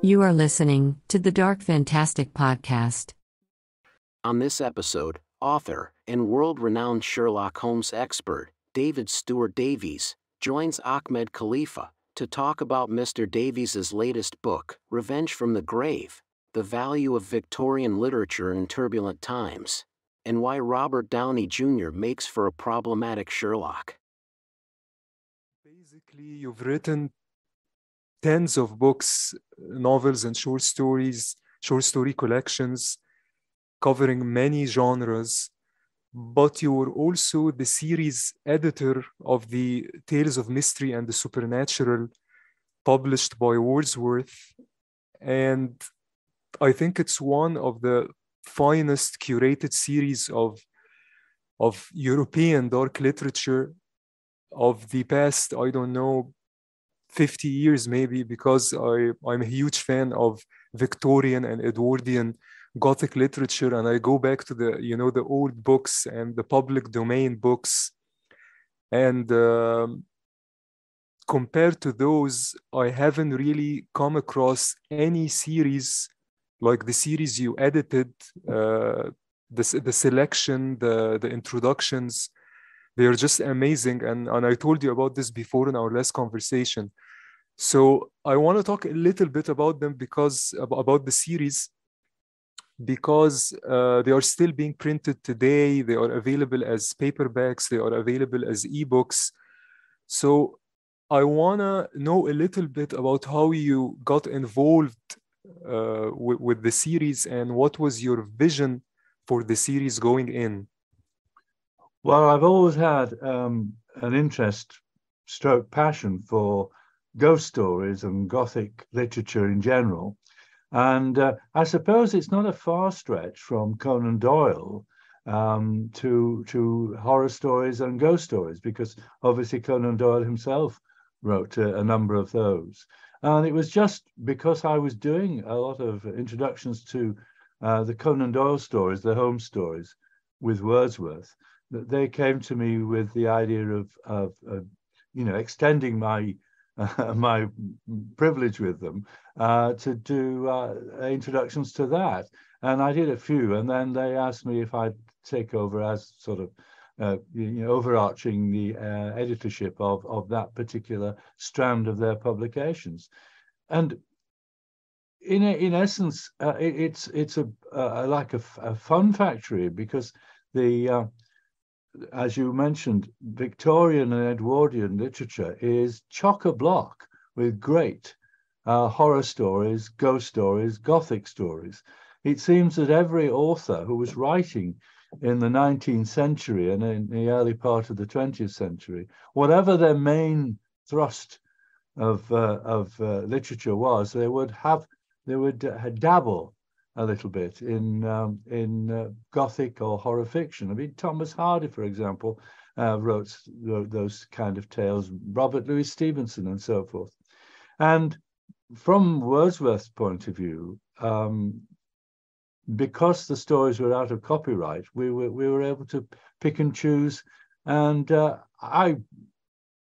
You are listening to the Dark Fantastic Podcast. On this episode, author and world-renowned Sherlock Holmes expert, David Stuart Davies, joins Ahmed Khalifa to talk about Mr. Davies's latest book, Revenge from the Grave: The Value of Victorian Literature in Turbulent Times, and why Robert Downey Jr. makes for a problematic Sherlock. Basically, you've written tens of books, novels, and short story collections covering many genres, but you were also the series editor of the Tales of Mystery and the Supernatural, published by Wordsworth. And I think it's one of the finest curated series of European dark literature of the past, I don't know, 50 years maybe, because I'm a huge fan of Victorian and Edwardian Gothic literature, and I go back to the old books and the public domain books, and compared to those, I haven't really come across any series like the series you edited. The selection, the introductions, they are just amazing, and I told you about this before in our last conversation. So I want to talk a little bit about them, because about the series, because they are still being printed today. They are available as paperbacks. They are available as ebooks. So I want to know a little bit about how you got involved with the series, and what was your vision for the series going in. Well, I've always had an interest, stroke passion for ghost stories and Gothic literature in general. And I suppose it's not a far stretch from Conan Doyle to horror stories and ghost stories, because obviously Conan Doyle himself wrote a number of those. And it was just because I was doing a lot of introductions to the Conan Doyle stories, the Holmes stories, with Wordsworth, that they came to me with the idea of extending my my privilege with them to do introductions to that. And I did a few, and then they asked me if I'd take over as sort of overarching the editorship of that particular strand of their publications. And in essence, it's like a fun factory, because as you mentioned, Victorian and Edwardian literature is chock-a-block with great horror stories, ghost stories, Gothic stories. It seems that every author who was writing in the 19th century and in the early part of the 20th century, whatever their main thrust of literature was, they would dabble a little bit in Gothic or horror fiction. I mean, Thomas Hardy, for example, wrote those kind of tales, Robert Louis Stevenson and so forth. And from Wordsworth's point of view, because the stories were out of copyright, we were able to pick and choose. And I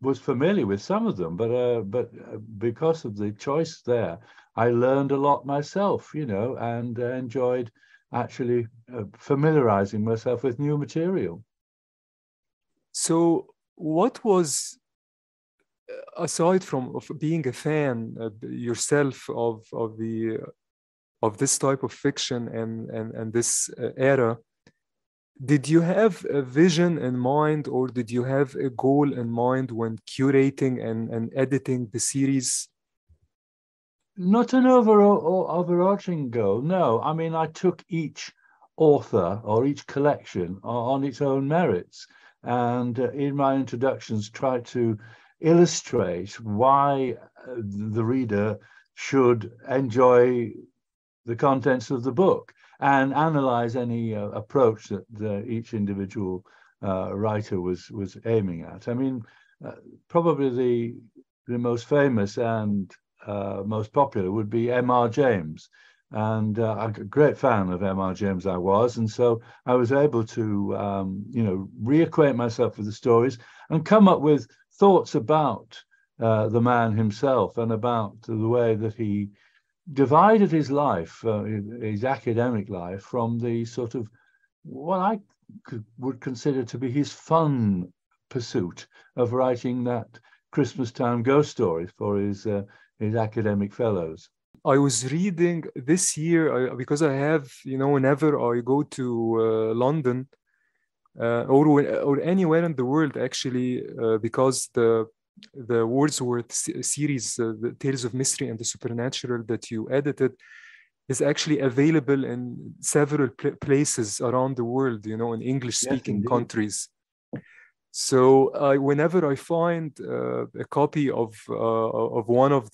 was familiar with some of them, but because of the choice there, I learned a lot myself, and enjoyed actually familiarizing myself with new material. So what was, aside from being a fan yourself of this type of fiction and this era, did you have a vision in mind, or did you have a goal in mind when curating and editing the series? Not an overarching goal, no. I mean, I took each author or each collection on its own merits, and in my introductions tried to illustrate why the reader should enjoy the contents of the book and analyze any approach that each individual writer was aiming at. I mean, probably the most famous and most popular would be M.R. James. And I'm a great fan of M.R. James, I was. And so I was able to, reacquaint myself with the stories and come up with thoughts about the man himself and about the way that he divided his life, his academic life, from the sort of what I would consider to be his fun pursuit of writing that Christmas time ghost stories for his academic fellows. I was reading this year because I have, whenever I go to London or anywhere in the world, actually, because the Wordsworth series, the Tales of Mystery and the Supernatural that you edited, is actually available in several places around the world, in English-speaking countries. So whenever I find a copy of one of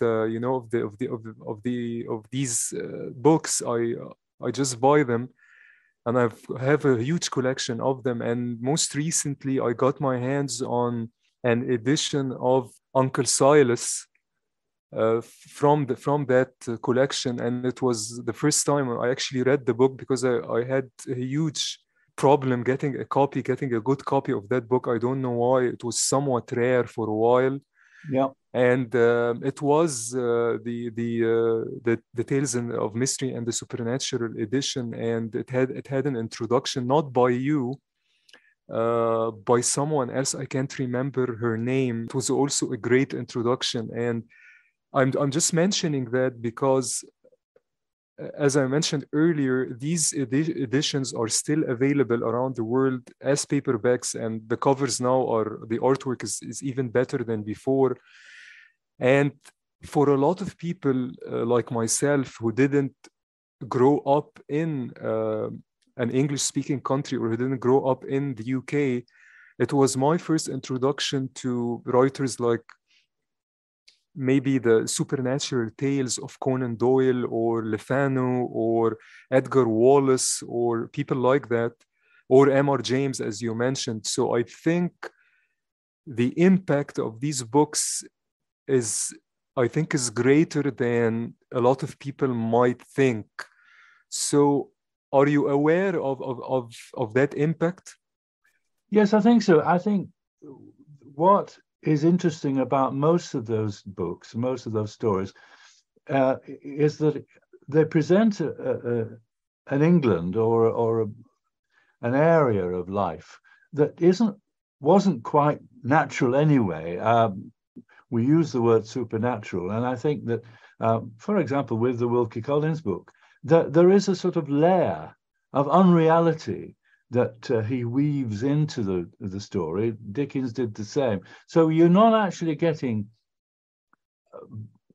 these books, I just buy them, and I have a huge collection of them. And most recently, I got my hands on an edition of Uncle Silas from that collection, and it was the first time I actually read the book, because I had a huge problem getting a good copy of that book. I don't know why. It was somewhat rare for a while. Yeah. And it was the Tales of Mystery and the Supernatural edition, and it had an introduction, not by you, by someone else. I can't remember her name. It was also a great introduction, and I'm just mentioning that because, as I mentioned earlier, these editions are still available around the world as paperbacks, and the covers now the artwork is even better than before. And for a lot of people like myself, who didn't grow up in an English-speaking country, or who didn't grow up in the UK, it was my first introduction to writers like maybe the supernatural tales of Conan Doyle or Le Fanu or Edgar Wallace or people like that, or M.R. James, as you mentioned. So I think the impact of these books is greater than a lot of people might think. So are you aware of that impact? Yes, I think so. I think what is interesting about most of those books, most of those stories, is that they present an England or an area of life that wasn't quite natural anyway. We use the word supernatural, and I think that, for example, with the Wilkie Collins book, there is a sort of layer of unreality that he weaves into the story. Dickens did the same. So you're not actually getting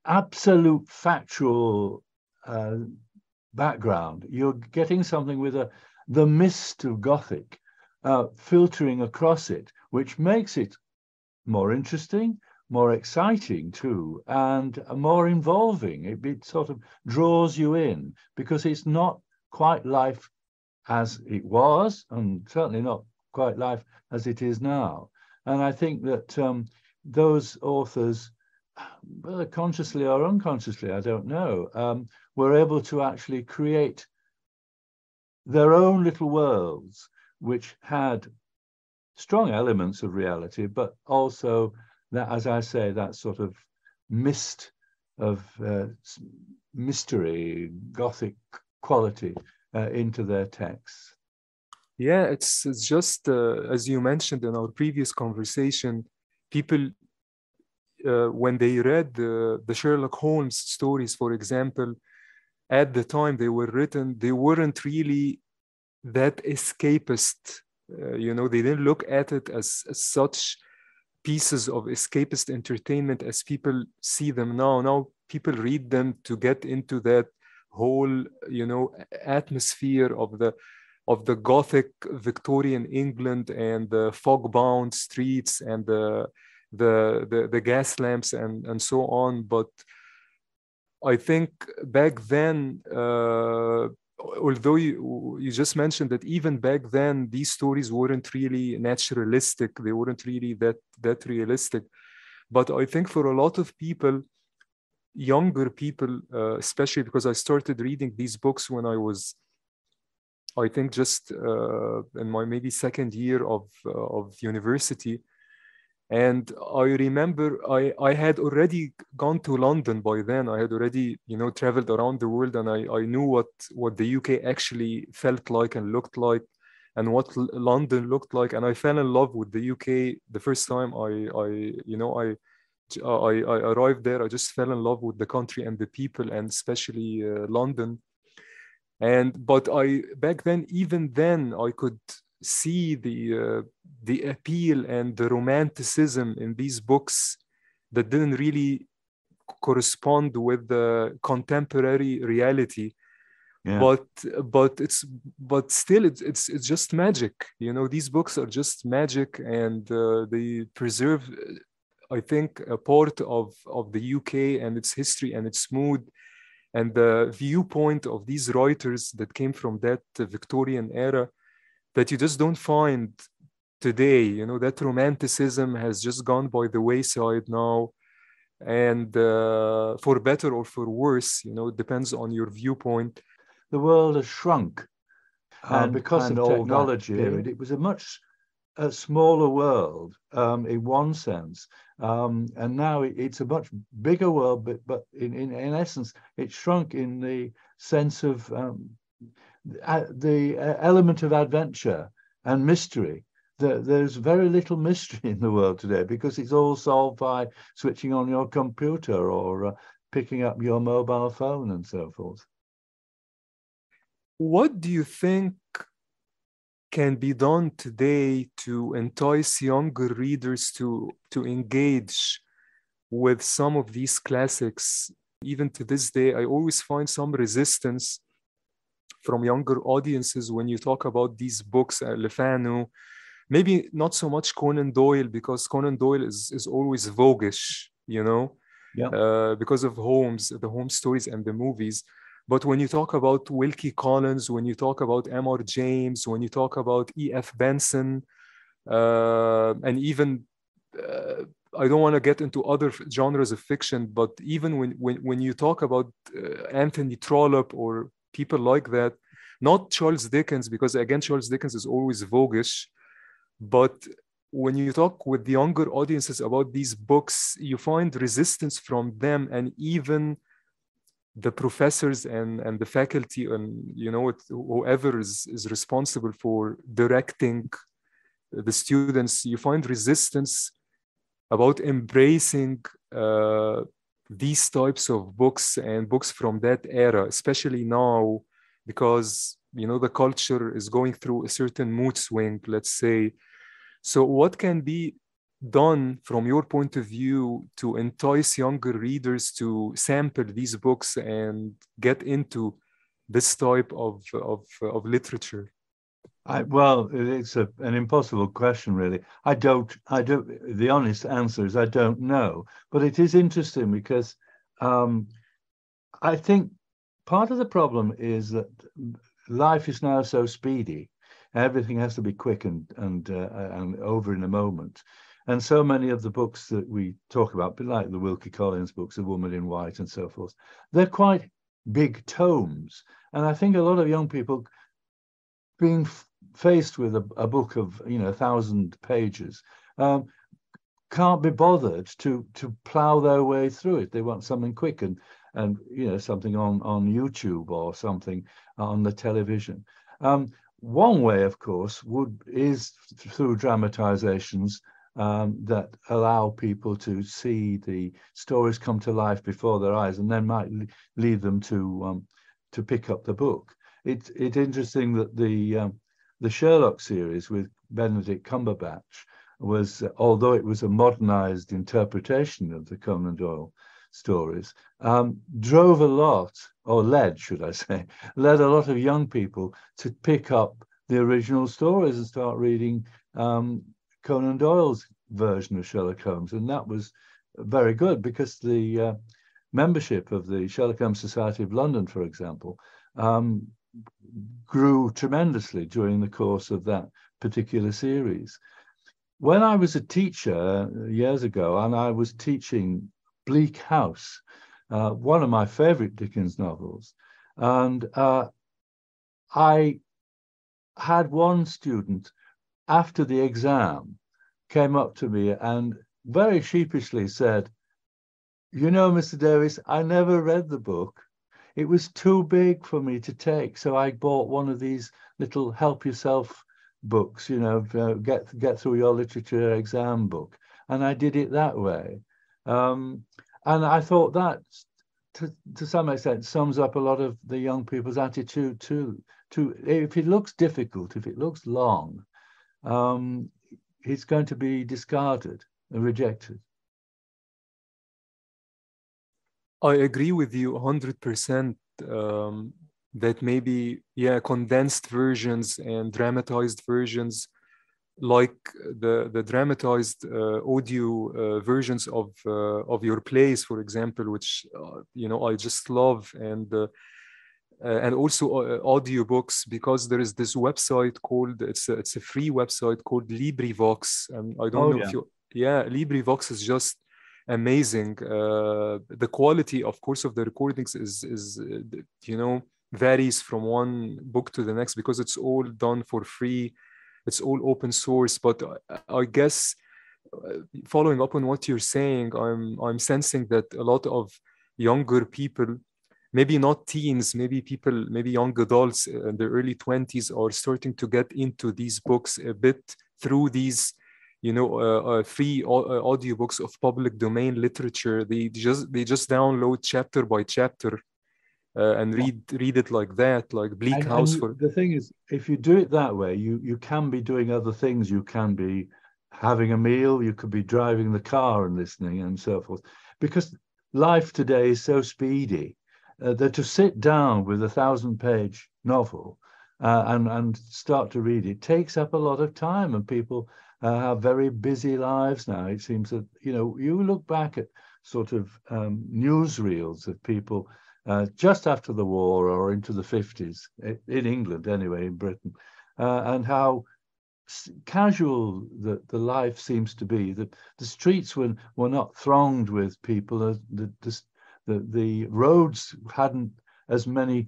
absolute factual background. You're getting something with the mist of Gothic filtering across it, which makes it more interesting, more exciting too, and more involving. It sort of draws you in, because it's not quite life as it was, and certainly not quite life as it is now. And I think that those authors, whether consciously or unconsciously, I don't know, were able to actually create their own little worlds, which had strong elements of reality, but also that, as I say, that sort of mist of mystery, Gothic quality into their texts. Yeah, it's just as you mentioned in our previous conversation, people when they read the Sherlock Holmes stories, for example, at the time they were written, they weren't really that escapist. They didn't look at it as such pieces of escapist entertainment as people see them now. Now people read them to get into that whole, atmosphere of the Gothic Victorian England and the fog-bound streets and the gas lamps and so on. But I think back then, although you just mentioned that even back then these stories weren't really naturalistic, they weren't really that realistic. But I think for a lot of people, younger people, especially because I started reading these books when I was, I think, just in my maybe second year of university, And I remember I had already gone to London by then. I had already, traveled around the world, and I knew what the UK actually felt like and looked like, and what London looked like. And I fell in love with the UK the first time I arrived there. I just fell in love with the country and the people, and especially London. But back then, even then, I could see the appeal and the romanticism in these books that didn't really correspond with the contemporary reality. Yeah. But still, it's just magic. These books are just magic, and they preserve, I think, a part of the UK and its history and its mood, and the viewpoint of these writers that came from that Victorian era that you just don't find today. That romanticism has just gone by the wayside now, and for better or for worse, it depends on your viewpoint. The world has shrunk, and because and of all that technology, period. it was a smaller world in one sense, and now it's a much bigger world, but in essence it shrunk in the sense of the element of adventure and mystery. There's very little mystery in the world today because it's all solved by switching on your computer or picking up your mobile phone and so forth. What do you think can be done today to entice younger readers to engage with some of these classics? Even to this day, I always find some resistance from younger audiences when you talk about these books, Le Fanu, maybe not so much Conan Doyle, because Conan Doyle is always voguish, because of Holmes, the Holmes stories and the movies. But when you talk about Wilkie Collins, when you talk about M.R. James, when you talk about E.F. Benson, and even, I don't want to get into other genres of fiction, but even when you talk about Anthony Trollope or people like that, not Charles Dickens, because again, Charles Dickens is always voguish, but when you talk with the younger audiences about these books, you find resistance from them, and even the professors and the faculty, and whoever is responsible for directing the students, you find resistance about embracing these types of books and books from that era, especially now, because the culture is going through a certain mood swing, let's say. So what can be done from your point of view to entice younger readers to sample these books and get into this type of literature? Well, it's an impossible question, really. I don't. The honest answer is I don't know. But it is interesting because I think part of the problem is that life is now so speedy. Everything has to be quick and over in a moment. And so many of the books that we talk about, like the Wilkie Collins books, The Woman in White and so forth, they're quite big tomes. And I think a lot of young people being faced with a book of 1,000 pages can't be bothered to plow their way through it. They want something quick and something on YouTube or something on the television. One way, of course, is through dramatizations that allow people to see the stories come to life before their eyes, and then might lead them to pick up the book. It's interesting that the Sherlock series with Benedict Cumberbatch was, although it was a modernized interpretation of the Conan Doyle stories, drove a lot, or led a lot of young people to pick up the original stories and start reading Conan Doyle's version of Sherlock Holmes. And that was very good because the membership of the Sherlock Holmes Society of London, for example, grew tremendously during the course of that particular series. When I was a teacher years ago, and I was teaching Bleak House, one of my favorite Dickens novels, and I had one student after the exam came up to me and very sheepishly said, "You know, Mr. Davies, I never read the book. It was too big for me to take, so I bought one of these little help yourself books, you know, get through your literature exam book, and I did it that way." And I thought that, to some extent, sums up a lot of the young people's attitude to if it looks difficult, if it looks long, it's going to be discarded and rejected. I agree with you 100%, that maybe, yeah, condensed versions and dramatized versions, like the dramatized audio versions of your plays, for example, which you know, I just love, and also audiobooks, because there is this website called, it's a free website called LibriVox, and I don't know if you, yeah, LibriVox is just amazing. The quality, of course, of the recordings is you know, varies from one book to the next, because it's all done for free, it's all open source. But I guess, following up on what you're saying, I'm sensing that a lot of younger people, maybe not teens, maybe young adults in their early 20s, are starting to get into these books a bit through these, you know, free audiobooks of public domain literature. They just download chapter by chapter and read it like that, like Bleak House. And the thing is, if you do it that way, you can be doing other things. You can be having a meal, you could be driving the car and listening, and so forth. Because life today is so speedy that to sit down with a 1,000-page novel and start to read it takes up a lot of time, and people have very busy lives now. It seems that, you know, you look back at sort of newsreels of people just after the war or into the 50s, in England anyway, in Britain, and how casual the life seems to be. The streets were not thronged with people. The roads hadn't as many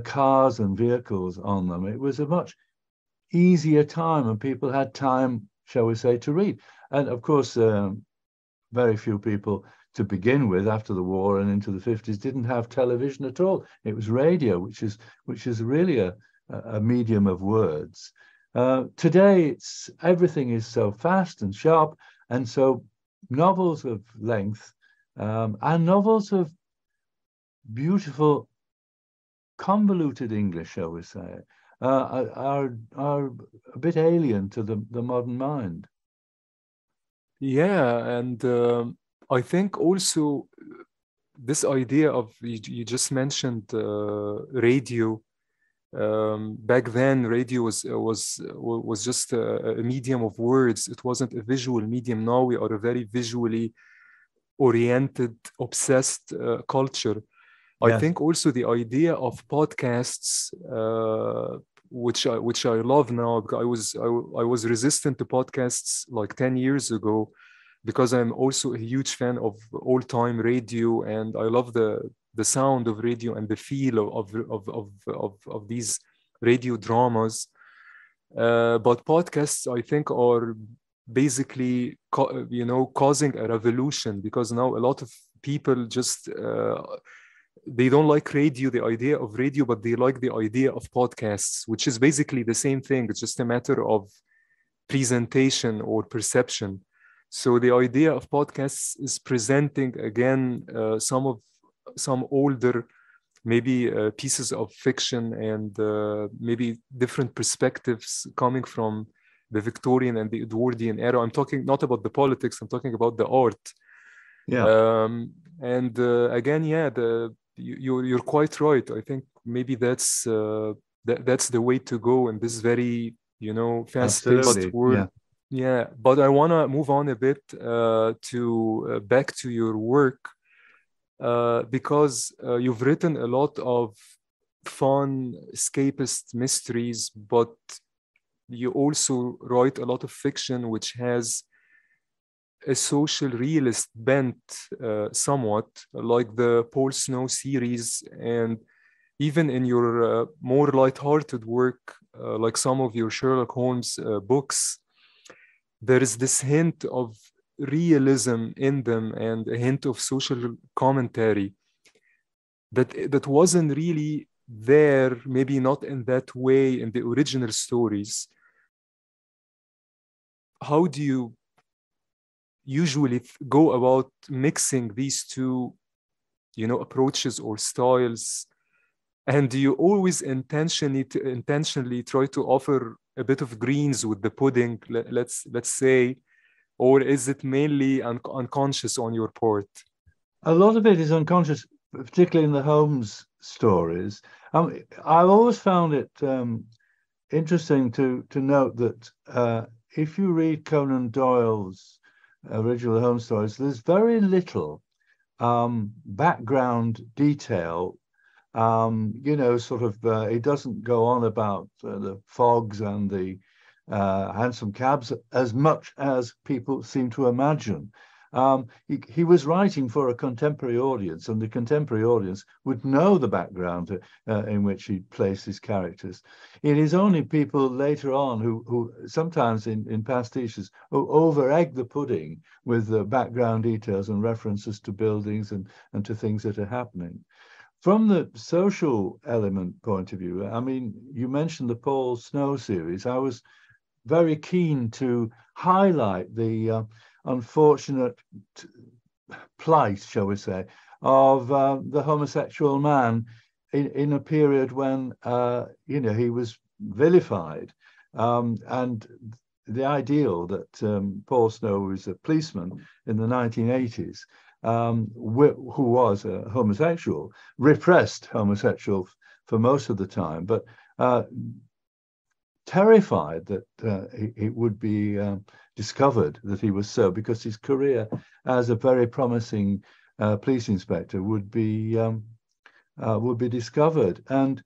cars and vehicles on them. It was a much easier time, and people had time, shall we say, to read. And of course, very few people to begin with after the war and into the 50s didn't have television at all. It was radio, which is really a medium of words. Today, everything is so fast and sharp, and so novels of length and novels of beautiful, convoluted English, shall we say, are a bit alien to the modern mind. Yeah, and I think also this idea of, you just mentioned radio. Back then, radio was just a medium of words. It wasn't a visual medium. Now we are a very visually oriented, obsessed culture. Yes. I think also the idea of podcasts, which I love now, because I was resistant to podcasts like 10 years ago, because I'm also a huge fan of old-time radio, and I love the sound of radio and the feel of these radio dramas. But podcasts, I think, are basically causing a revolution, because now a lot of people just they don't like radio, the idea of radio, but they like the idea of podcasts, which is basically the same thing. It's just a matter of presentation or perception. So the idea of podcasts is presenting again some older, maybe pieces of fiction, and maybe different perspectives coming from the Victorian and the Edwardian era. I'm talking not about the politics, I'm talking about the art. Yeah. And again, yeah, you're quite right. I think maybe that's the way to go in this very, fast-paced world. Yeah. Yeah, but I want to move on a bit to back to your work, because you've written a lot of fun, escapist mysteries, but you also write a lot of fiction which has a social realist bent, somewhat, like the Paul Snow series, and even in your more lighthearted work, like some of your Sherlock Holmes books. there is this hint of realism in them and a hint of social commentary that wasn't really there, maybe not in that way in the original stories. How do you usually go about mixing these two, approaches or styles? And do you always intentionally try to offer a bit of greens with the pudding, let's say, or is it mainly unconscious on your part? A lot of it is unconscious, particularly in the Holmes stories. I've always found it interesting to note that if you read Conan Doyle's original Holmes stories, there's very little background detail. It doesn't go on about the fogs and the hansom cabs as much as people seem to imagine. He was writing for a contemporary audience, and the contemporary audience would know the background in which he placed his characters. It is only people later on who sometimes in pastiches who over-egg the pudding with the background details and references to buildings and to things that are happening. From the social element point of view, I mean, you mentioned the Paul Snow series. I was very keen to highlight the unfortunate plight, shall we say, of the homosexual man in a period when, he was vilified. And the ideal that Paul Snow was a policeman in the 1980s, who was a homosexual, repressed homosexual for most of the time, but terrified that it would be discovered that he was so, because his career as a very promising police inspector would be discovered. And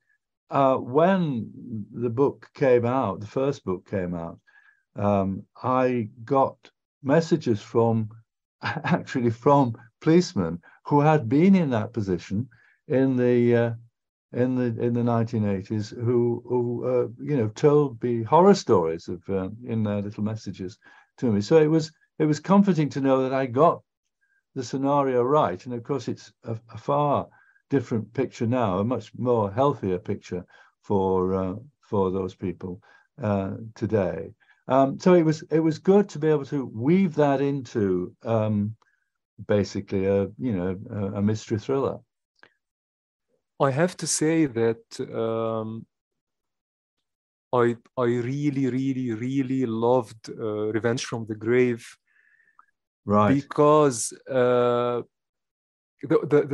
when the book came out, the first book came out, I got messages from policemen who had been in that position in the 1980s, who told me horror stories of in their little messages to me. So it was comforting to know that I got the scenario right. And of course, it's a far different picture now, a much more healthier picture for those people today. So it was good to be able to weave that into basically a mystery thriller. I have to say that I really loved Revenge from the Grave, right? Because the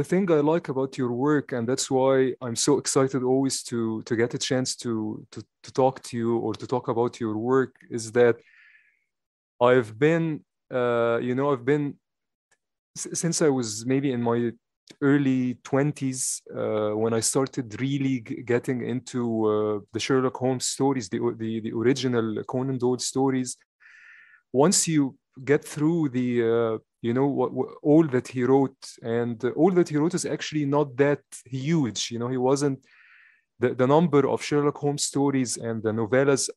thing I like about your work, and that's why I'm so excited always to get a chance to talk to you or to talk about your work, is that I've been since I was maybe in my early 20s, when I started really getting into the Sherlock Holmes stories, the original Conan Doyle stories. Once you get through the all that he wrote, and all that he wrote is actually not that huge. He wasn't the number of Sherlock Holmes stories and the novellas.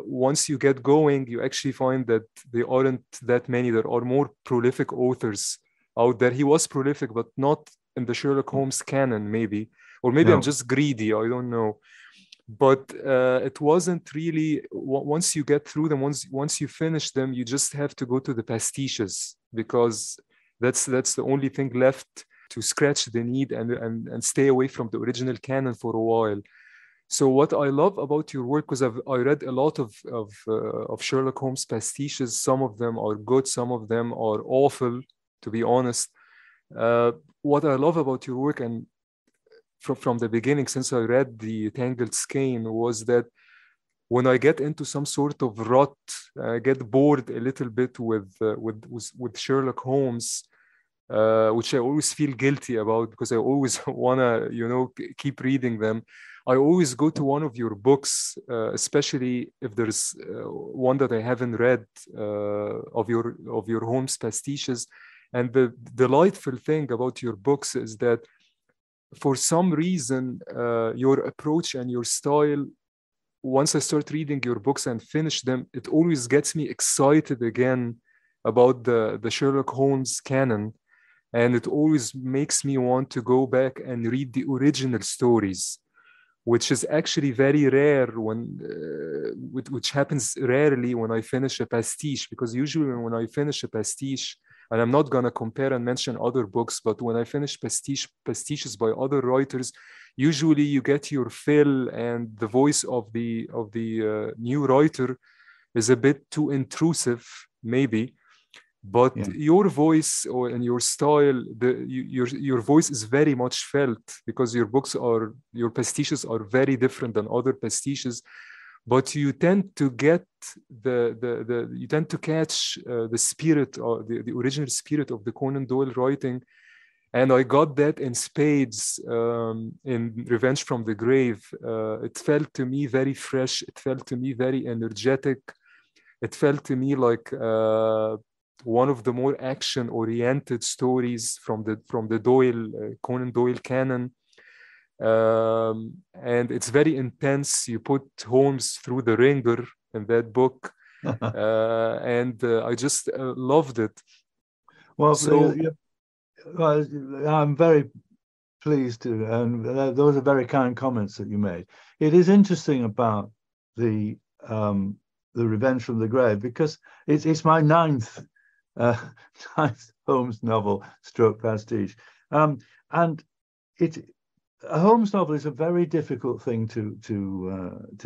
Once you get going, you actually find that there aren't that many. There are more prolific authors out there. He was prolific, but not in the Sherlock Holmes canon, maybe. Or maybe I'm just greedy, I don't know. But it wasn't really, once you get through them, once you finish them, you just have to go to the pastiches, because that's the only thing left to scratch the need and stay away from the original canon for a while. So what I love about your work, because I read a lot of Sherlock Holmes pastiches. Some of them are good, some of them are awful, to be honest. What I love about your work, and from the beginning, since I read The Tangled Skein, was that when I get into some sort of rut, I get bored a little bit with Sherlock Holmes, which I always feel guilty about, because I always wanna keep reading them. I always go to one of your books, especially if there's one that I haven't read of your Holmes pastiches. And the delightful thing about your books is that for some reason, your approach and your style once I start reading your books and finish them, it always gets me excited again about the Sherlock Holmes canon. And it always makes me want to go back and read the original stories, which is actually very rare which happens rarely when I finish a pastiche, because usually when I finish a pastiche, and I'm not gonna compare and mention other books, but when I finish pastiches by other writers, usually you get your fill, and the voice of the new writer is a bit too intrusive, maybe. But your voice and your style, your voice is very much felt, because your pastiches are very different than other pastiches. But you tend to get you tend to catch the spirit, or the original spirit of the Conan Doyle writing. And I got that in spades in Revenge from the Grave. It felt to me very fresh. It felt to me very energetic. It felt to me like one of the more action-oriented stories from the Conan Doyle canon. And it's very intense. You put Holmes through the ringer in that book. And I just loved it. Well, so I'm very pleased to, and those are very kind comments that you made. It is interesting about the Revenge from the Grave, because it's my ninth Holmes novel stroke pastiche, and a Holmes novel is a very difficult thing to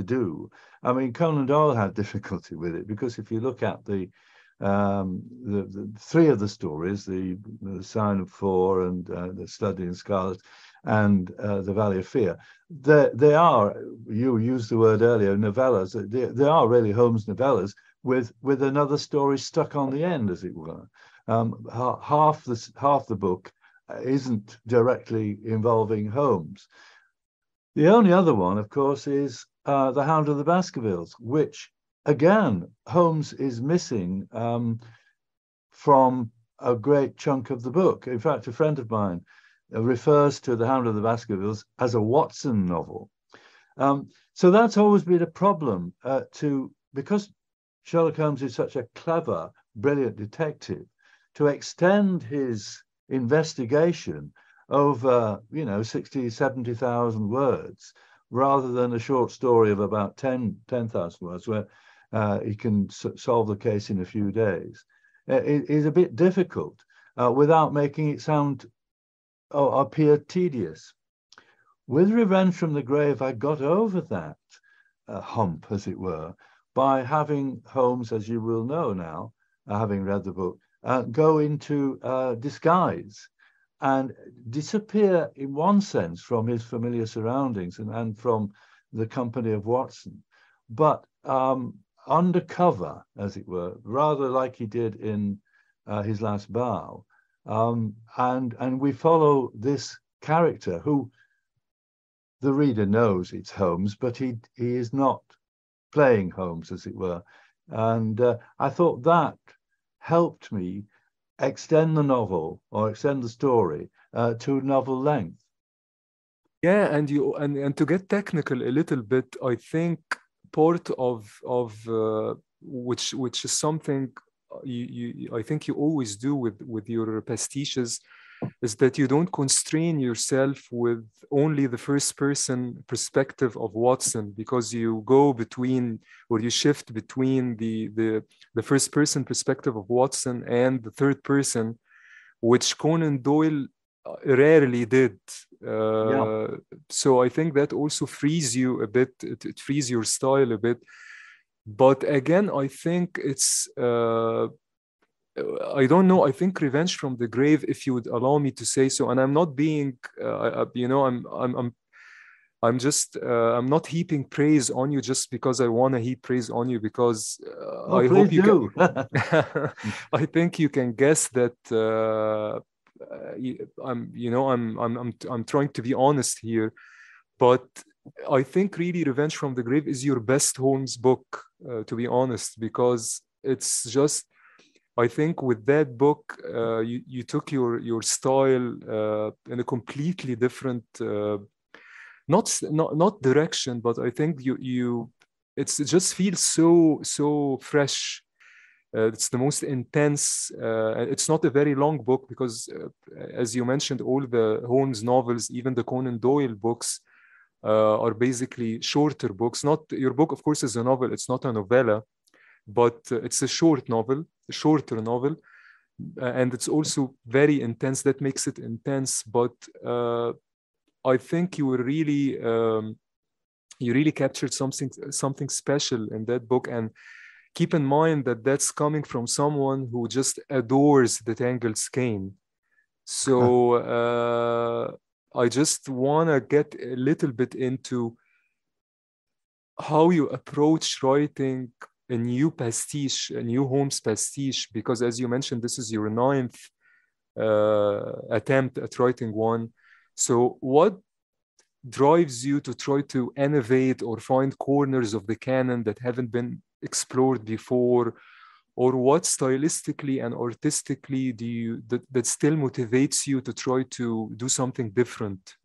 do. I mean, Conan Doyle had difficulty with it, because if you look at the three of the stories, the Sign of Four and the Study in Scarlet and the Valley of Fear, they are, you used the word earlier, novellas. They are really Holmes novellas with another story stuck on the end, as it were. Half the book isn't directly involving Holmes. The only other one, of course, is The Hound of the Baskervilles, which, again, Holmes is missing from a great chunk of the book. In fact, a friend of mine refers to The Hound of the Baskervilles as a Watson novel. So that's always been a problem because Sherlock Holmes is such a clever, brilliant detective, to extend his investigation over, 60, 70,000 words, rather than a short story of about 10,000 words, where he can solve the case in a few days. It is a bit difficult without making it sound appear tedious. With Revenge from the Grave, I got over that hump, as it were, by having Holmes, as you will know now, having read the book, go into disguise and disappear in one sense from his familiar surroundings and from the company of Watson, but undercover, as it were, rather like he did in his last bow. And we follow this character who the reader knows it's Holmes, but he is not playing Holmes, as it were. And I thought that helped me extend the novel, or extend the story to novel length. Yeah, and to get technical a little bit, I think part of which is something I think you always do with your pastiches, is that you don't constrain yourself with only the first person perspective of Watson, because you go between, or you shift between the first person perspective of Watson and the third person, which Conan Doyle rarely did. So I think that also frees you a bit, it frees your style a bit. But again, I think it's I don't know. I think Revenge from the Grave, if you would allow me to say so, and I'm not being, I'm just, I'm not heaping praise on you just because I want to heap praise on you, because I hope you do. I think you can guess that I'm trying to be honest here, but I think really Revenge from the Grave is your best Holmes book, to be honest, because it's just, I think with that book, you took your style in a completely different, not direction, but I think you it just feels so fresh. It's the most intense. It's not a very long book because, as you mentioned, all the Holmes novels, even the Conan Doyle books, are basically shorter books. Not your book, of course, is a novel. It's not a novella, but it's a shorter novel, and it's also very intense. That makes it intense. But I think you really captured something special in that book. And keep in mind that that's coming from someone who just adores the Tangled Skein. So I just want to get a little bit into how you approach writing a new Holmes pastiche, because as you mentioned, this is your 9th attempt at writing one. So what drives you to try to innovate or find corners of the canon that haven't been explored before, or what stylistically and artistically that still motivates you to try to do something different?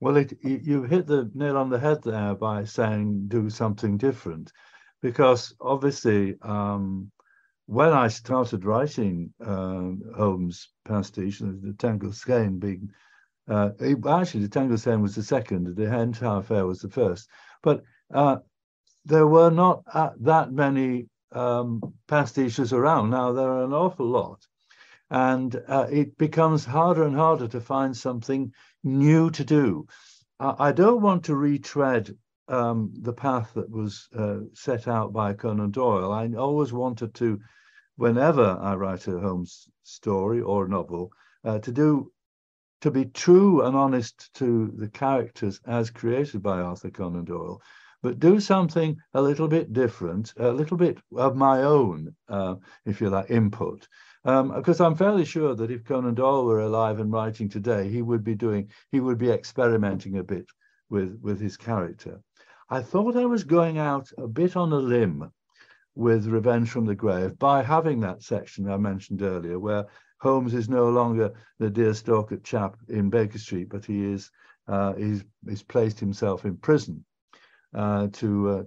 Well, you hit the nail on the head there by saying do something different, because obviously when I started writing Holmes' pastiche, the Tangled Skein being actually the Tangled Skein was the second, the entire affair was the first, but there were not that many pastiches around. Now there are an awful lot, and it becomes harder and harder to find something new to do. I don't want to retread the path that was set out by Conan Doyle. I always wanted to, whenever I write a Holmes story or a novel, to be true and honest to the characters as created by Arthur Conan Doyle, but do something a little bit different, a little bit of my own, if you like, input. Because I'm fairly sure that if Conan Doyle were alive and writing today, he would be experimenting a bit with his character. I thought I was going out a bit on a limb with Revenge from the Grave by having that section I mentioned earlier, where Holmes is no longer the deerstalker chap in Baker Street, but he's placed himself in prison to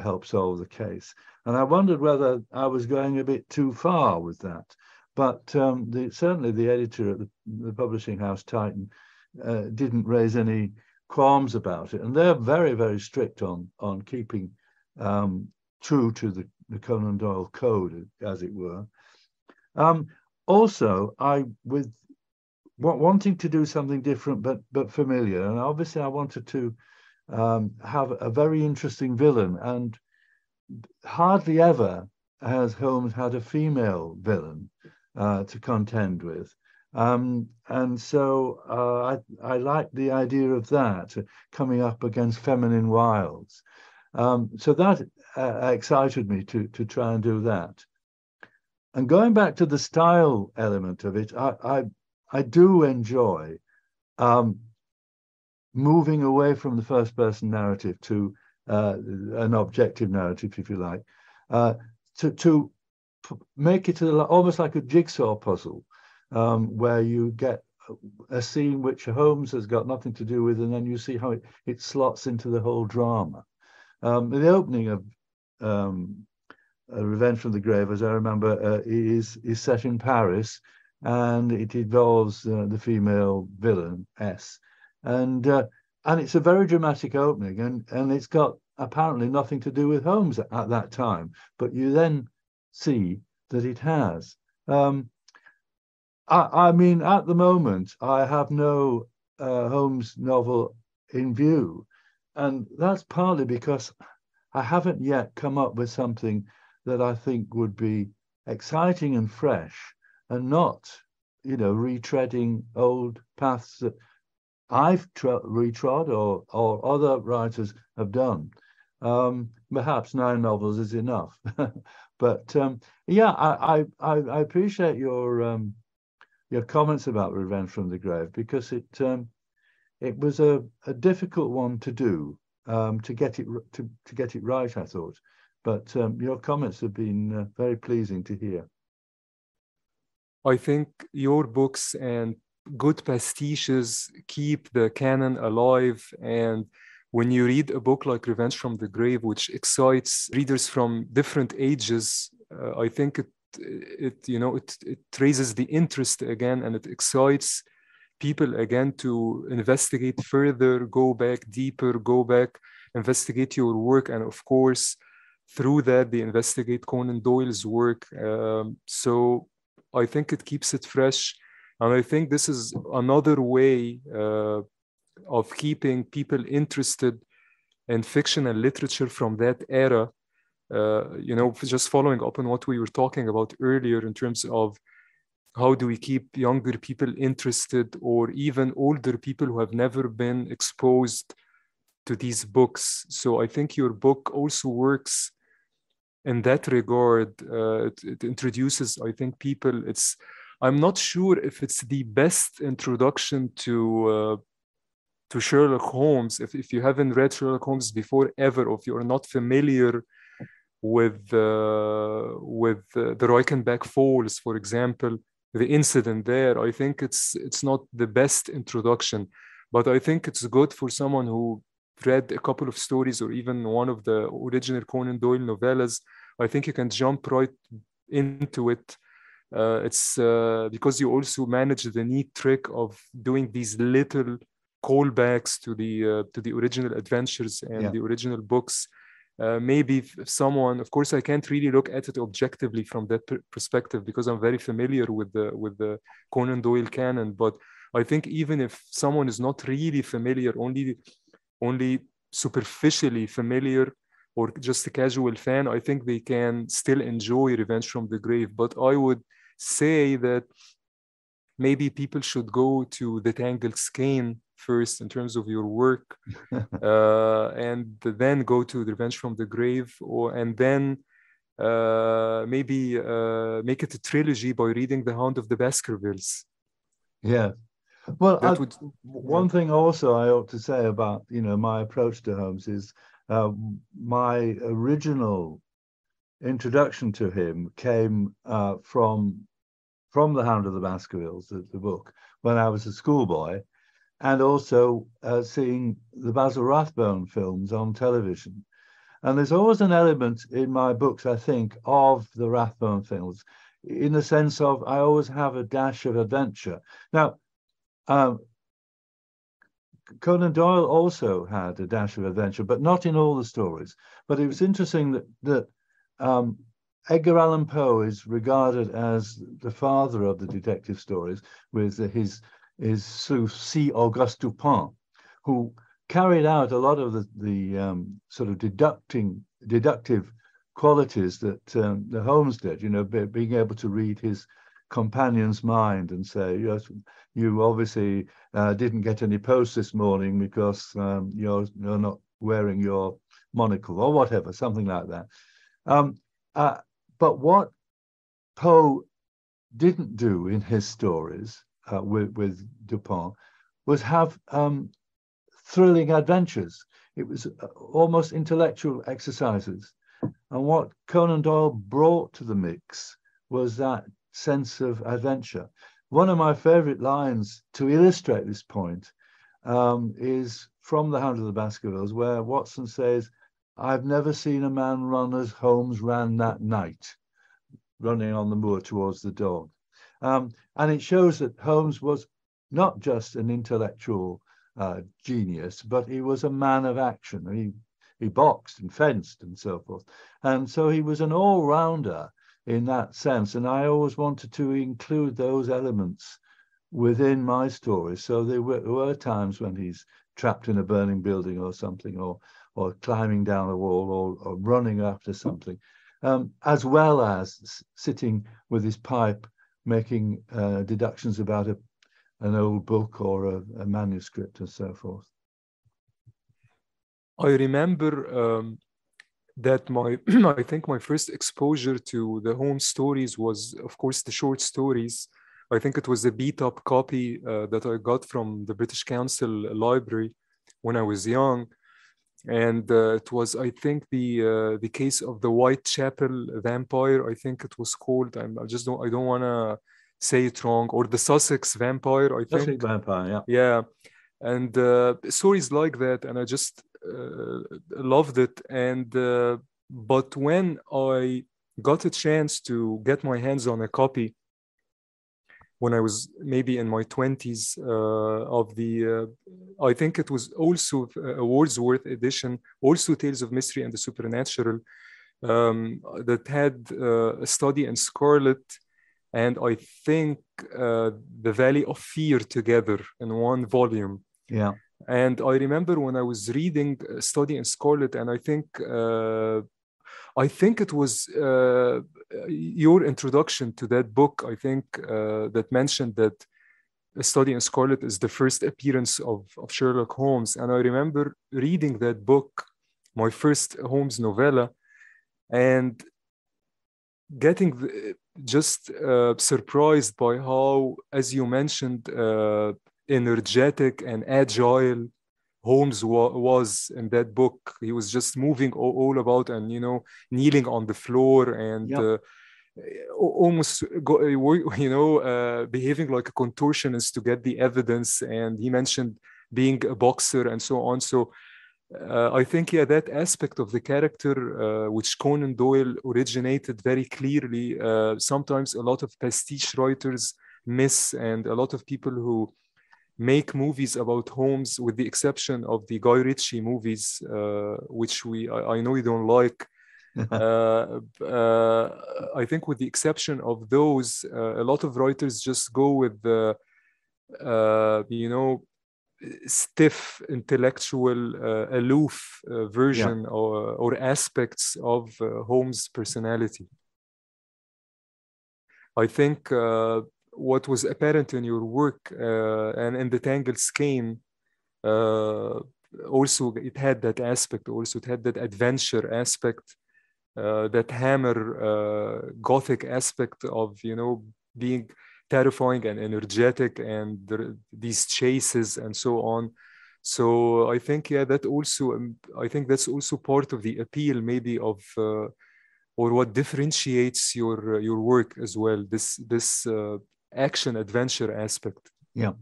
help solve the case. And I wondered whether I was going a bit too far with that. But certainly the editor at the publishing house, Titan, didn't raise any qualms about it. And they're very, very strict on keeping true to the Conan Doyle code, as it were. Also, with wanting to do something different but familiar, and obviously I wanted to have a very interesting villain, and hardly ever has Holmes had a female villain to contend with. And so I like the idea of that, coming up against feminine wiles. So that excited me to try and do that. And going back to the style element of it, I do enjoy moving away from the first person narrative to an objective narrative, if you like, to make it almost like a jigsaw puzzle, where you get a scene which Holmes has got nothing to do with, and then you see how it slots into the whole drama. The opening of Revenge from the Grave, as I remember, is set in Paris, and it involves the female villain S, and it's a very dramatic opening, and it's got apparently nothing to do with Holmes at that time, but you then see that it has. I mean, at the moment, I have no Holmes novel in view, and that's partly because I haven't yet come up with something that I think would be exciting and fresh, and not, retreading old paths that I've retrod or other writers have done. Perhaps 9 novels is enough, but yeah, I appreciate your comments about Revenge from the Grave, because it was a difficult one to do, to get it right, I thought. But your comments have been very pleasing to hear. I think your books and good pastiches keep the canon alive, and when you read a book like Revenge from the Grave, which excites readers from different ages, I think it raises the interest again, and it excites people again to investigate further, go back deeper, investigate your work, and of course, through that, they investigate Conan Doyle's work. So I think it keeps it fresh, and I think this is another way of keeping people interested in fiction and literature from that era. Just following up on what we were talking about earlier in terms of how do we keep younger people interested, or even older people who have never been exposed to these books. So I think your book also works in that regard. It introduces, I think, people. I'm not sure if it's the best introduction to Sherlock Holmes. If you haven't read Sherlock Holmes before ever, or if you're not familiar with the Reichenbach Falls, for example, the incident there, I think it's not the best introduction, but I think it's good for someone who read a couple of stories or even one of the original Conan Doyle novellas. I think you can jump right into it. It's because you also manage the neat trick of doing these little callbacks to the original adventures and the original books. Maybe if someone, of course, I can't really look at it objectively from that perspective because I'm very familiar with the Conan Doyle canon. But I think even if someone is not really familiar, only superficially familiar, or just a casual fan, I think they can still enjoy Revenge from the Grave. But I would say that maybe people should go to The Tangled Skein first in terms of your work, and then go to The Revenge from the Grave, and then maybe make it a trilogy by reading The Hound of the Baskervilles. Yeah. Well, one thing also I ought to say about my approach to Holmes is my original introduction to him came from The Hound of the Baskervilles, the book, when I was a schoolboy, and also seeing the Basil Rathbone films on television. And there's always an element in my books, I think, of the Rathbone films, in the sense of I always have a dash of adventure. Now, Conan Doyle also had a dash of adventure, but not in all the stories. But it was interesting that Edgar Allan Poe is regarded as the father of the detective stories, with his sleuth C. Auguste Dupin, who carried out a lot of the sort of deductive qualities that the Holmes did. Being able to read his companion's mind and say, yes, you obviously didn't get any post this morning because you're not wearing your monocle, or whatever, something like that. But what Poe didn't do in his stories with Dupin was have thrilling adventures. It was almost intellectual exercises. And what Conan Doyle brought to the mix was that sense of adventure. One of my favorite lines to illustrate this point is from The Hound of the Baskervilles, where Watson says, "I've never seen a man run as Holmes ran that night," running on the moor towards the dawn. And it shows that Holmes was not just an intellectual genius, but he was a man of action. He boxed and fenced and so forth. And so he was an all-rounder in that sense. And I always wanted to include those elements within my stories. So there were times when he's trapped in a burning building or something, or climbing down a wall, or running after something, as well as sitting with his pipe making deductions about an old book or a manuscript and so forth. I remember that I think my first exposure to the Holmes stories was, of course, the short stories. I think it was a beat-up copy that I got from the British Council Library when I was young. And it was, I think, the case of the Whitechapel vampire, I think it was called. I don't want to say it wrong, or the Sussex vampire, I think. Sussex vampire, yeah. Yeah, and stories like that, and loved it. And but when I got a chance to get my hands on a copy when I was maybe in my 20s of the, I think it was also a Wordsworth edition, also Tales of Mystery and the Supernatural, that had a study in Scarlet, and I think The Valley of Fear together in one volume. Yeah. And I remember when I was reading Study in Scarlet, and I think it was your introduction to that book, I think, that mentioned that A Study in Scarlet is the first appearance of Sherlock Holmes. And I remember reading that book, my first Holmes novella, and getting just surprised by how, as you mentioned, energetic and agile Holmes was in that book. He was just moving all about and, kneeling on the floor and Yep. almost, behaving like a contortionist to get the evidence. And he mentioned being a boxer and so on. So I think, that aspect of the character, which Conan Doyle originated very clearly, sometimes a lot of pastiche writers miss, and a lot of people who make movies about Holmes, with the exception of the Guy Ritchie movies, which I know you don't like. I think with the exception of those, a lot of writers just go with the, stiff, intellectual, aloof version or aspects of Holmes' personality. I think what was apparent in your work and in the Tangled Skein, also it had that aspect, also it had that adventure aspect, that Hammer Gothic aspect of, being terrifying and energetic, and these chases and so on. So I think, that also, I think that's also part of the appeal, maybe, of or what differentiates your work as well. This action adventure aspect. Yeah.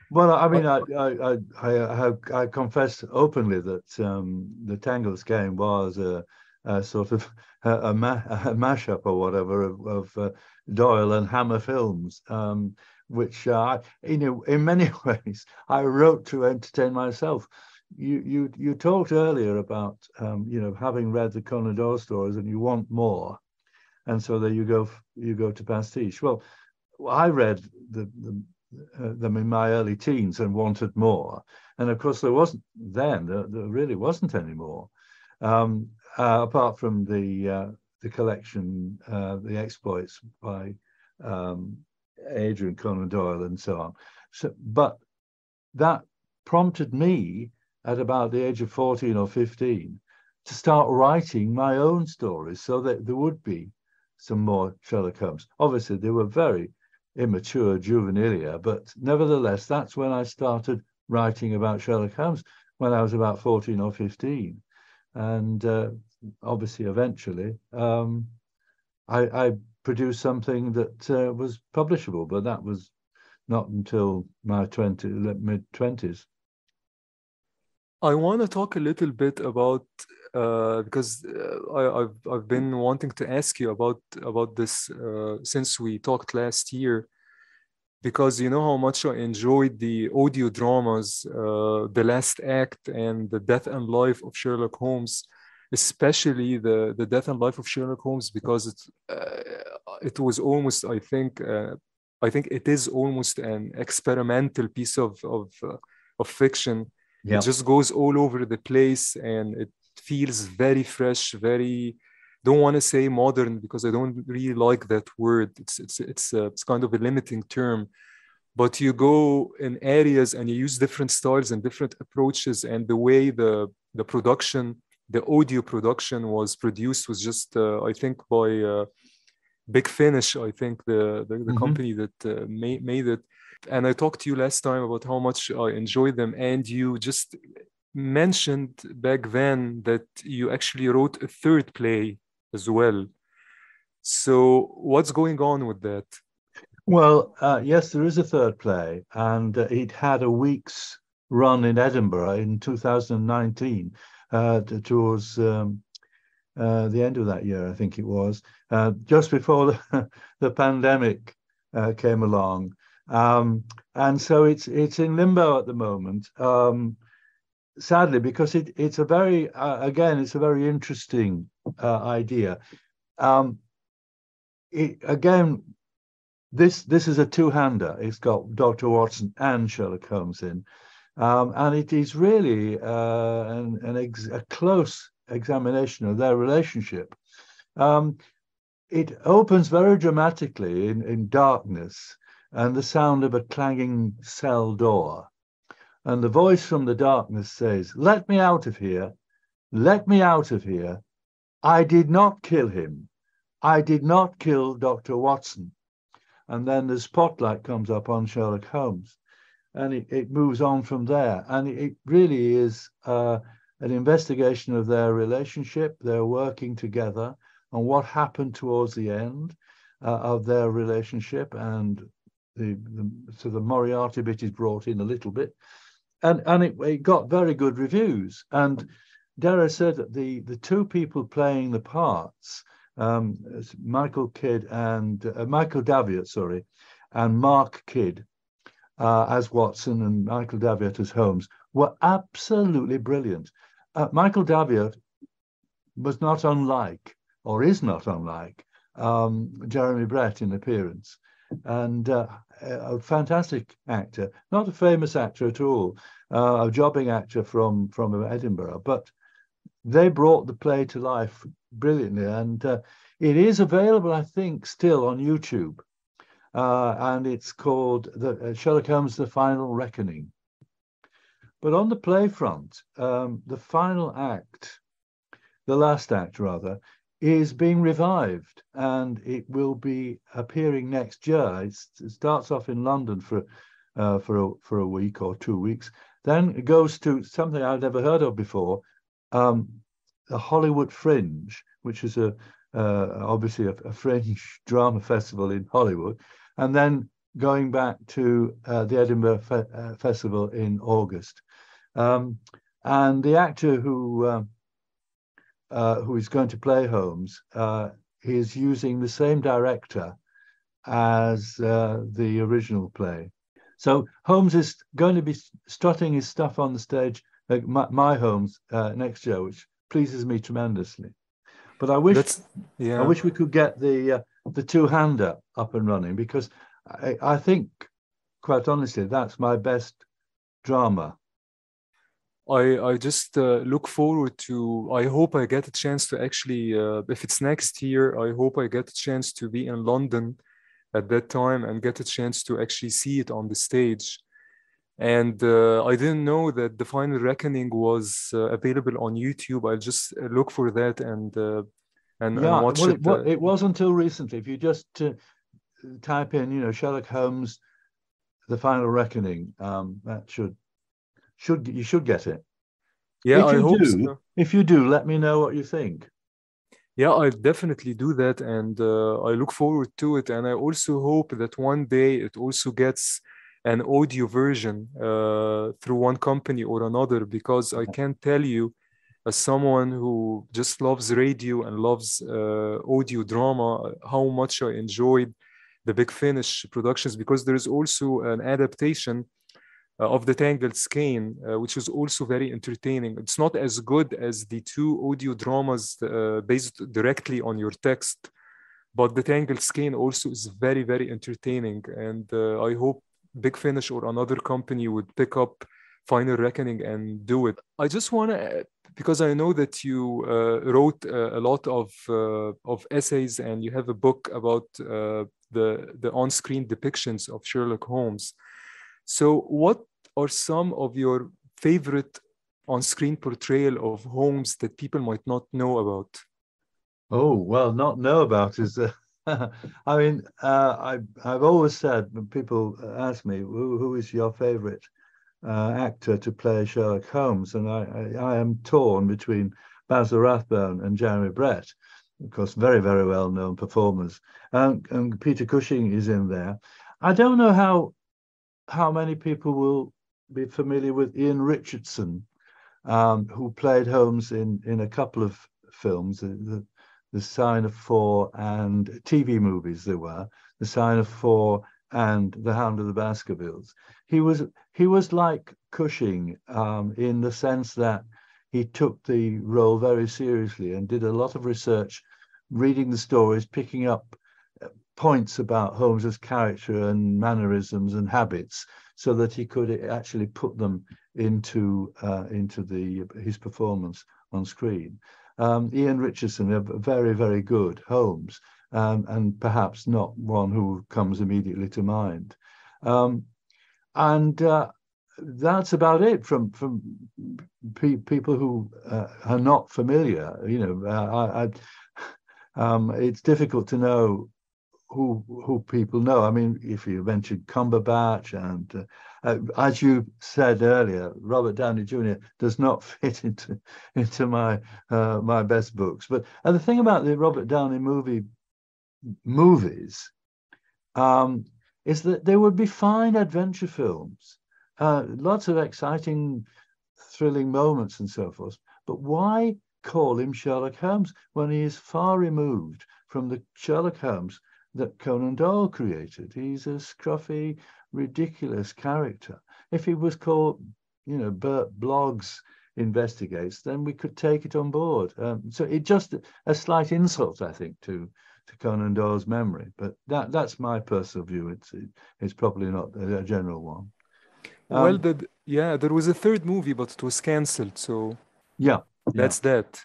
Well, I mean, I confess openly that the Tangled Skein was a sort of a mashup or whatever of Doyle and Hammer films, which in many ways I wrote to entertain myself. You talked earlier about having read the Conan Doyle stories and you want more, and so there you go to pastiche. Well, I read them in my early teens and wanted more, and of course there really wasn't any more. Apart from the collection, the exploits by Adrian Conan Doyle and so on. So, but that prompted me at about the age of 14 or 15 to start writing my own stories, so that there would be some more Sherlock Holmes. Obviously, they were very immature juvenilia, but nevertheless, that's when I started writing about Sherlock Holmes, when I was about 14 or 15. And obviously, eventually, I produced something that was publishable, but that was not until my mid-20s. I want to talk a little bit about, because I've been wanting to ask you about this since we talked last year, because you know how much I enjoyed the audio dramas, The Last Act and The Death and Life of Sherlock Holmes, especially the Death and Life of Sherlock Holmes, because it was almost, I think it is almost an experimental piece of fiction. It just goes all over the place, and it feels very fresh, very, don't want to say modern, because I don't really like that word. It's kind of a limiting term, but you go in areas and you use different styles and different approaches, and the way the production, the audio production was produced was just, I think, by Big Finish, I think the company that made it. And I talked to you last time about how much I enjoy them, and you just mentioned back then that you actually wrote a third play as well. So what's going on with that? Well, yes, there is a third play, and it had a week's run in Edinburgh in 2019, towards the end of that year, I think it was, just before the pandemic came along. And so it's in limbo at the moment, sadly, because it's a very, again, it's a very interesting idea. Again, this is a two-hander. It's got Dr. Watson and Sherlock Holmes in, and it is really a close examination of their relationship. It opens very dramatically in darkness and the sound of a clanging cell door. And the voice from the darkness says, "Let me out of here. Let me out of here. I did not kill him. I did not kill Dr. Watson." And then the spotlight comes up on Sherlock Holmes, and it moves on from there. And it really is an investigation of their relationship, their working together, and what happened towards the end of their relationship. And so the Moriarty bit is brought in a little bit. And it got very good reviews. And dare I say that the two people playing the parts, Michael Davitt, and Mark Kidd as Watson and Michael Davitt as Holmes, were absolutely brilliant. Michael Davitt was not unlike, or is not unlike, Jeremy Brett in appearance, and a fantastic actor, not a famous actor at all, a jobbing actor from Edinburgh, but they brought the play to life brilliantly, and it is available, I think, still on YouTube, and it's called Sherlock Holmes: The Final Reckoning. But on the play front, the final act, the last act rather, is being revived, and it will be appearing next year. It starts off in London for a week or 2 weeks, then it goes to something I'd never heard of before, the Hollywood Fringe, which is obviously a fringe drama festival in Hollywood, and then going back to the Edinburgh Festival in August. And the actor who is going to play Holmes is using the same director as the original play. So Holmes is going to be strutting his stuff on the stage, like my Holmes, next year, which pleases me tremendously. But I wish we could get the two-hander up and running, because I think, quite honestly, that's my best drama. I just look forward to, I hope I get a chance to actually, if it's next year, I hope I get a chance to be in London at that time and get a chance to actually see it on the stage. And I didn't know that The Final Reckoning was available on YouTube. I'll just look for that and watch it. It was until recently. If you just type in, Sherlock Holmes, The Final Reckoning, that you should get it. Yeah, I hope so. If you do, let me know what you think. Yeah, I'll definitely do that, and I look forward to it. And I also hope that one day it also gets an audio version through one company or another, because I can tell you, as someone who just loves radio and loves audio drama, how much I enjoyed the Big Finish productions, because there is also an adaptation of The Tangled Skein, which is also very entertaining. It's not as good as the two audio dramas based directly on your text, but The Tangled Skein also is very, very entertaining. And I hope Big Finish or another company would pick up Final Reckoning and do it. I just want to, because I know that you wrote a lot of essays, and you have a book about the on-screen depictions of Sherlock Holmes. So what are some of your favorite on-screen portrayal of Holmes that people might not know about? Oh, well, not know about is... I mean, I've always said, when people ask me, who is your favorite actor to play Sherlock Holmes? And I am torn between Basil Rathbone and Jeremy Brett, of course, very, very well-known performers. And Peter Cushing is in there. I don't know how many people will be familiar with Ian Richardson, who played Holmes in a couple of films, The Sign of Four and TV movies there were, The Sign of Four and The Hound of the Baskervilles. He was like Cushing in the sense that he took the role very seriously and did a lot of research, reading the stories, picking up points about Holmes's character and mannerisms and habits, so that he could actually put them into his performance on screen. Ian Richardson, a very, very good Holmes, and perhaps not one who comes immediately to mind. That's about it from people who are not familiar. It's difficult to know who people know. I mean, if you mentioned Cumberbatch, and as you said earlier, Robert Downey Jr. does not fit into my my best books. But the thing about the Robert Downey movies is that they would be fine adventure films, lots of exciting, thrilling moments and so forth. But why call him Sherlock Holmes when he is far removed from the Sherlock Holmes that Conan Doyle created? He's a scruffy, ridiculous character. If he was called, Bert Bloggs Investigates, then we could take it on board. So it's just a slight insult, I think, to Conan Doyle's memory. But that's my personal view. It's probably not a general one. Well, there was a third movie, but it was cancelled. So yeah, that's that.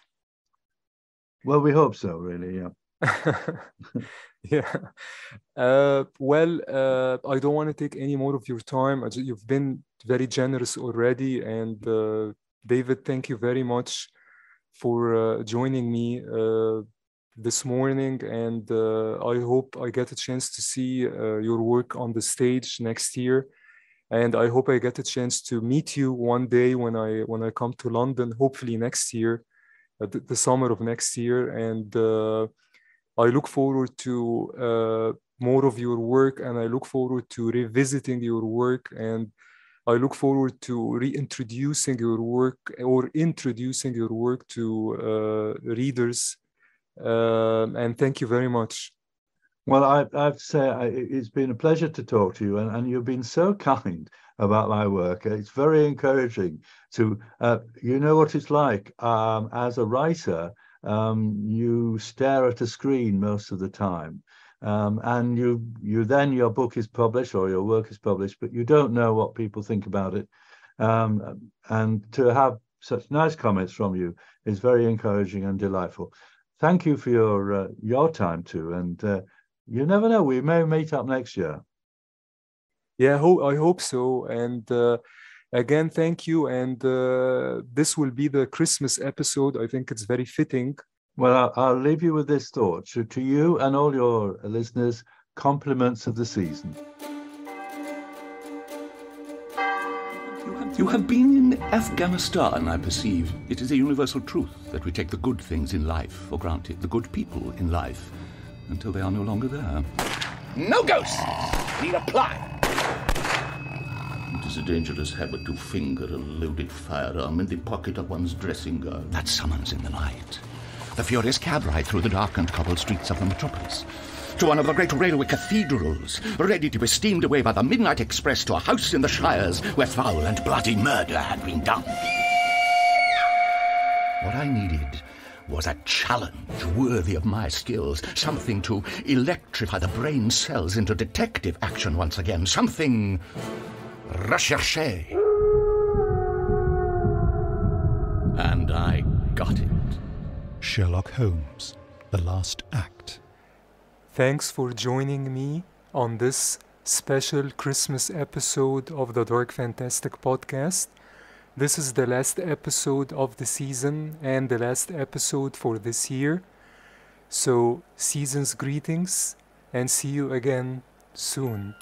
Well, we hope so, really. Yeah. Yeah. I don't want to take any more of your time. You've been very generous already. And David, thank you very much for joining me this morning. And I hope I get a chance to see your work on the stage next year. And I hope I get a chance to meet you one day when I come to London, hopefully next year, the summer of next year. And I look forward to more of your work, and I look forward to revisiting your work, and I look forward to reintroducing your work or introducing your work to readers. And thank you very much. Well, I have to say, it's been a pleasure to talk to you, and you've been so kind about my work. It's very encouraging to, you know what it's like as a writer. You stare at a screen most of the time, and then your book is published or your work is published, but you don't know what people think about it. And to have such nice comments from you is very encouraging and delightful. Thank you for your time too, and you never know, we may meet up next year. Yeah, I hope so. And again, thank you. And this will be the Christmas episode. I think it's very fitting. Well, I'll leave you with this thought. So to you and all your listeners, compliments of the season. You have been in Afghanistan, I perceive. It is a universal truth that we take the good things in life for granted, the good people in life, until they are no longer there. No ghosts! Need apply! It is a dangerous habit to finger a loaded firearm in the pocket of one's dressing gown. That summons in the night the furious cab ride through the darkened cobbled streets of the metropolis, to one of the great railway cathedrals, ready to be steamed away by the midnight express to a house in the Shires where foul and bloody murder had been done. What I needed was a challenge worthy of my skills, something to electrify the brain cells into detective action once again, something recherché. And I got it. Sherlock Holmes, The Last Act. Thanks for joining me on this special Christmas episode of the Dark Fantastic Podcast. This is the last episode of the season and the last episode for this year. So, season's greetings and see you again soon.